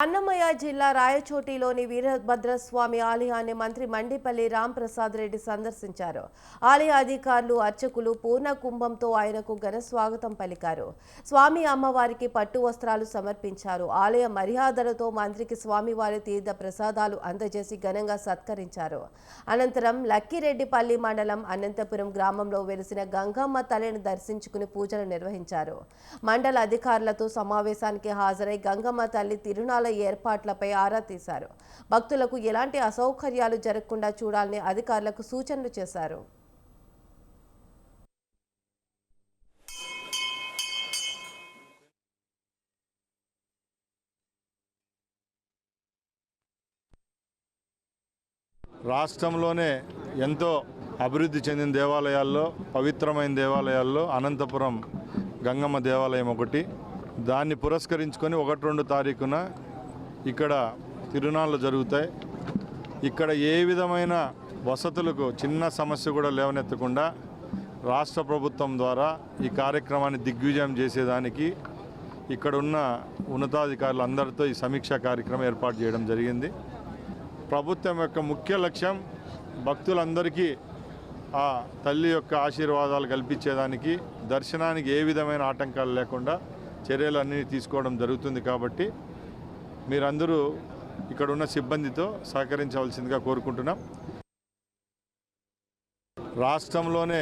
అన్నమయ్య జిల్లా రాయచోటిలోని వీరభద్రస్వామి ఆలయాన్ని మంత్రి మండిపల్లి రాంప్రసాద్ రెడ్డి సందర్శించారు. ఆలయ అధికారులు, అర్చకులు పూర్ణ కుంభంతో ఆయనకు ఘన స్వాగతం పలికారు. స్వామి అమ్మవారికి పట్టు వస్త్రాలు సమర్పించారు. ఆలయ మర్యాదలతో మంత్రికి స్వామివారి తీర్థ ప్రసాదాలు అందజేసి ఘనంగా సత్కరించారు. అనంతరం లక్కిరెడ్డిపల్లి మండలం అనంతపురం గ్రామంలో వెలిసిన గంగమ్మ తల్లిని దర్శించుకుని పూజలు నిర్వహించారు. మండల అధికారులతో సమావేశానికి హాజరై గంగమ్మ తల్లి తిరునాళ్ళ ఏర్పాట్లపై ఆరా తీశారు. భక్తులకు ఎలాంటి అసౌకర్యాలు జరగకుండా చూడాలని అధికారులకు సూచనలు చేశారు. రాష్ట్రంలోనే ఎంతో అభివృద్ధి చెందిన దేవాలయాల్లో, పవిత్రమైన దేవాలయాల్లో అనంతపురం గంగమ్మ దేవాలయం ఒకటి. దాన్ని పురస్కరించుకొని 1-2 తారీఖున ఇక్కడ తిరునాళ్ళు జరుగుతాయి. ఇక్కడ ఏ విధమైన వసతులకు చిన్న సమస్య కూడా లేవనెత్తకుండా రాష్ట్ర ప్రభుత్వం ద్వారా ఈ కార్యక్రమాన్ని దిగ్విజయం చేసేదానికి ఇక్కడ ఉన్న ఉన్నతాధికారులు అందరితో ఈ సమీక్షా కార్యక్రమం ఏర్పాటు చేయడం జరిగింది. ప్రభుత్వం యొక్క ముఖ్య లక్ష్యం భక్తులందరికీ ఆ తల్లి యొక్క ఆశీర్వాదాలు కల్పించేదానికి, దర్శనానికి ఏ విధమైన ఆటంకాలు లేకుండా చర్యలన్నీ తీసుకోవడం జరుగుతుంది. కాబట్టి మీరందరూ ఇక్కడ ఉన్న సిబ్బందితో సహకరించవలసిందిగా కోరుకుంటున్నాం. రాష్ట్రంలోనే